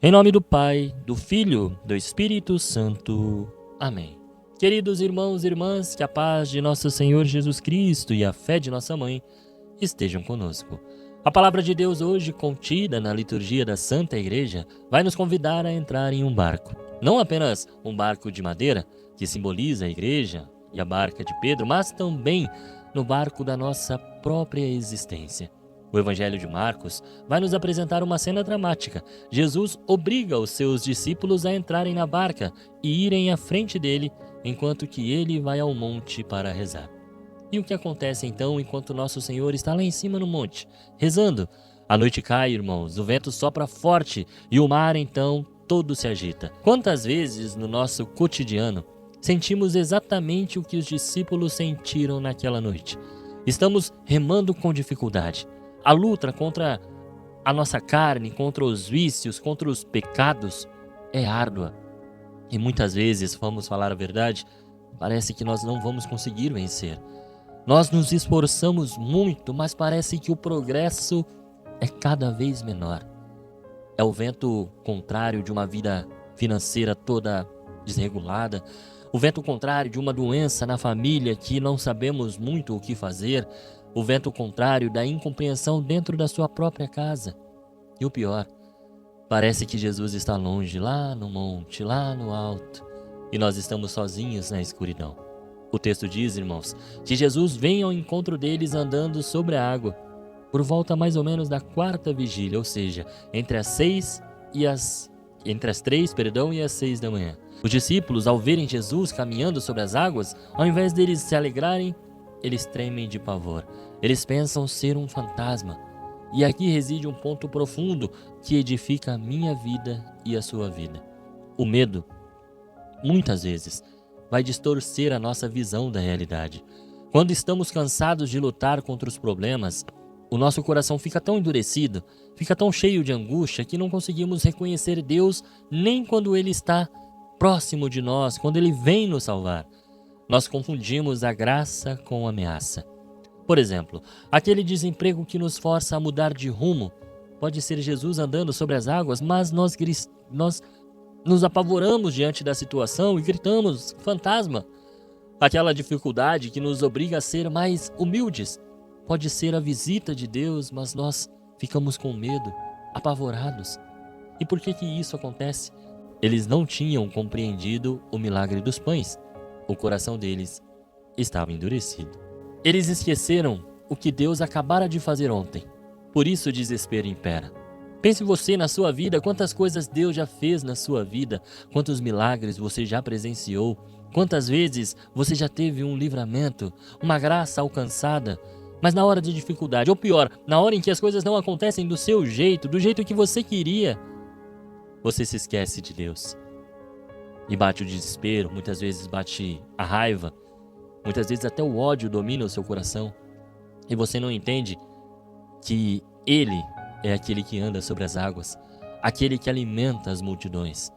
Em nome do Pai, do Filho, do Espírito Santo. Amém. Queridos irmãos e irmãs, que a paz de nosso Senhor Jesus Cristo e a fé de nossa Mãe estejam conosco. A palavra de Deus hoje, contida na liturgia da Santa Igreja, vai nos convidar a entrar em um barco. Não apenas um barco de madeira, que simboliza a Igreja e a barca de Pedro, mas também no barco da nossa própria existência. O Evangelho de Marcos vai nos apresentar uma cena dramática. Jesus obriga os seus discípulos a entrarem na barca e irem à frente dele, enquanto que ele vai ao monte para rezar. E o que acontece então enquanto nosso Senhor está lá em cima no monte, rezando? A noite cai, irmãos, o vento sopra forte e o mar então todo se agita. Quantas vezes no nosso cotidiano sentimos exatamente o que os discípulos sentiram naquela noite? Estamos remando com dificuldade. A luta contra a nossa carne, contra os vícios, contra os pecados é árdua. E muitas vezes, vamos falar a verdade, parece que nós não vamos conseguir vencer. Nós nos esforçamos muito, mas parece que o progresso é cada vez menor. É o vento contrário de uma vida financeira toda desregulada, o vento contrário de uma doença na família que não sabemos muito o que fazer, o vento contrário da incompreensão dentro da sua própria casa. E o pior, parece que Jesus está longe, lá no monte, lá no alto, e nós estamos sozinhos na escuridão. O texto diz, irmãos, que Jesus vem ao encontro deles andando sobre a água, por volta mais ou menos da quarta vigília, ou seja, entre as 3 e as 6 da manhã. Os discípulos, ao verem Jesus caminhando sobre as águas, ao invés deles se alegrarem, eles tremem de pavor. Eles pensam ser um fantasma. E aqui reside um ponto profundo que edifica a minha vida e a sua vida. O medo, muitas vezes, vai distorcer a nossa visão da realidade. Quando estamos cansados de lutar contra os problemas, o nosso coração fica tão endurecido, fica tão cheio de angústia que não conseguimos reconhecer Deus nem quando Ele está próximo de nós, quando Ele vem nos salvar. Nós confundimos a graça com a ameaça. Por exemplo, aquele desemprego que nos força a mudar de rumo pode ser Jesus andando sobre as águas, mas nós nos apavoramos diante da situação e gritamos, fantasma. Aquela dificuldade que nos obriga a ser mais humildes pode ser a visita de Deus, mas nós ficamos com medo, apavorados. E por que isso acontece? Eles não tinham compreendido o milagre dos pães. O coração deles estava endurecido. Eles esqueceram o que Deus acabara de fazer ontem. Por isso o desespero impera. Pense você na sua vida, quantas coisas Deus já fez na sua vida, quantos milagres você já presenciou, quantas vezes você já teve um livramento, uma graça alcançada, mas na hora de dificuldade, ou pior, na hora em que as coisas não acontecem do seu jeito, do jeito que você queria, você se esquece de Deus. E bate o desespero, muitas vezes bate a raiva, muitas vezes até o ódio domina o seu coração. E você não entende que Ele é aquele que anda sobre as águas, aquele que alimenta as multidões.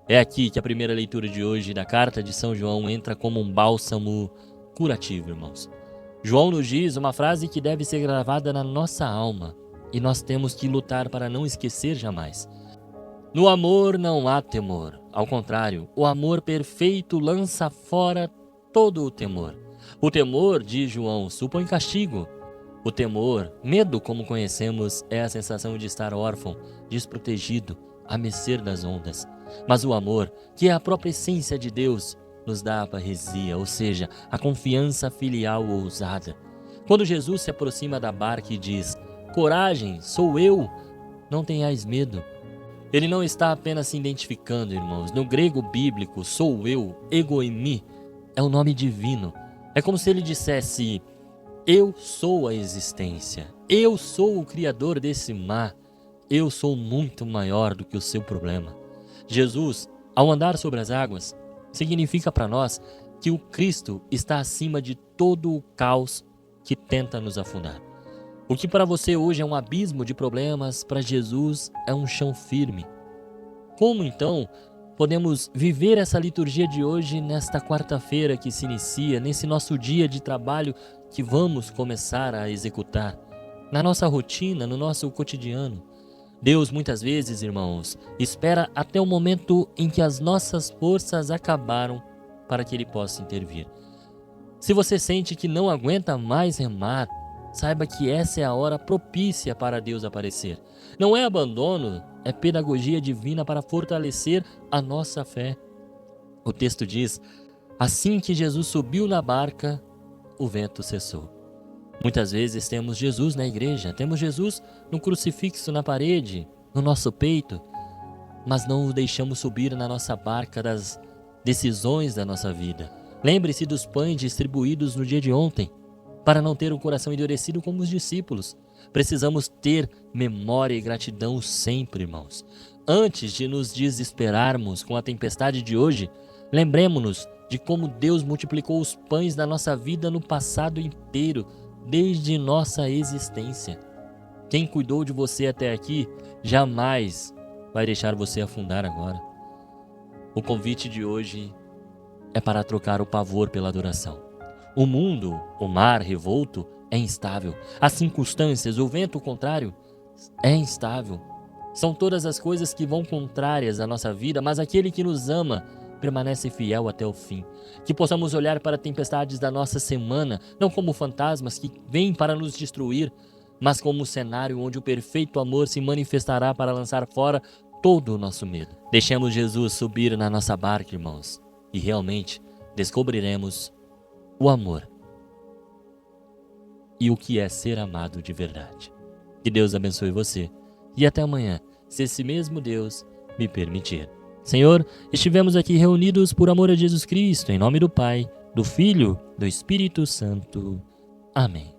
É aqui que a primeira leitura de hoje da carta de São João entra como um bálsamo curativo, irmãos. João nos diz uma frase que deve ser gravada na nossa alma e nós temos que lutar para não esquecer jamais. No amor não há temor. Ao contrário, o amor perfeito lança fora todo o temor. O temor, diz João, supõe castigo. O temor, medo como conhecemos, é a sensação de estar órfão, desprotegido, à mercê das ondas. Mas o amor, que é a própria essência de Deus, nos dá a parresia, ou seja, a confiança filial ousada. Quando Jesus se aproxima da barca e diz, coragem, sou eu, não tenhais medo. Ele não está apenas se identificando, irmãos. No grego bíblico, sou eu, ego eimi, é o nome divino. É como se ele dissesse, eu sou a existência, eu sou o criador desse mar, eu sou muito maior do que o seu problema. Jesus, ao andar sobre as águas, significa para nós que o Cristo está acima de todo o caos que tenta nos afundar. O que para você hoje é um abismo de problemas, para Jesus é um chão firme. Como então podemos viver essa liturgia de hoje nesta quarta-feira que se inicia, nesse nosso dia de trabalho que vamos começar a executar, na nossa rotina, no nosso cotidiano? Deus, muitas vezes, irmãos, espera até o momento em que as nossas forças acabaram para que Ele possa intervir. Se você sente que não aguenta mais remar, saiba que essa é a hora propícia para Deus aparecer. Não é abandono, é pedagogia divina para fortalecer a nossa fé. O texto diz: assim que Jesus subiu na barca, o vento cessou. Muitas vezes temos Jesus na igreja, temos Jesus no crucifixo na parede, no nosso peito, mas não o deixamos subir na nossa barca das decisões da nossa vida. Lembre-se dos pães distribuídos no dia de ontem, para não ter o coração endurecido como os discípulos. Precisamos ter memória e gratidão sempre, irmãos. Antes de nos desesperarmos com a tempestade de hoje, lembremos-nos de como Deus multiplicou os pães da nossa vida no passado inteiro, desde nossa existência. Quem cuidou de você até aqui, jamais vai deixar você afundar agora. O convite de hoje é para trocar o pavor pela adoração. O mundo, o mar revolto, é instável. As circunstâncias, o vento contrário, é instável. São todas as coisas que vão contrárias à nossa vida, mas aquele que nos ama permanece fiel até o fim. Que possamos olhar para tempestades da nossa semana, não como fantasmas que vêm para nos destruir, mas como um cenário onde o perfeito amor se manifestará para lançar fora todo o nosso medo. Deixemos Jesus subir na nossa barca, irmãos, e realmente descobriremos o amor e o que é ser amado de verdade. Que Deus abençoe você e até amanhã, se esse mesmo Deus me permitir. Senhor, estivemos aqui reunidos por amor a Jesus Cristo, em nome do Pai, do Filho, do Espírito Santo. Amém.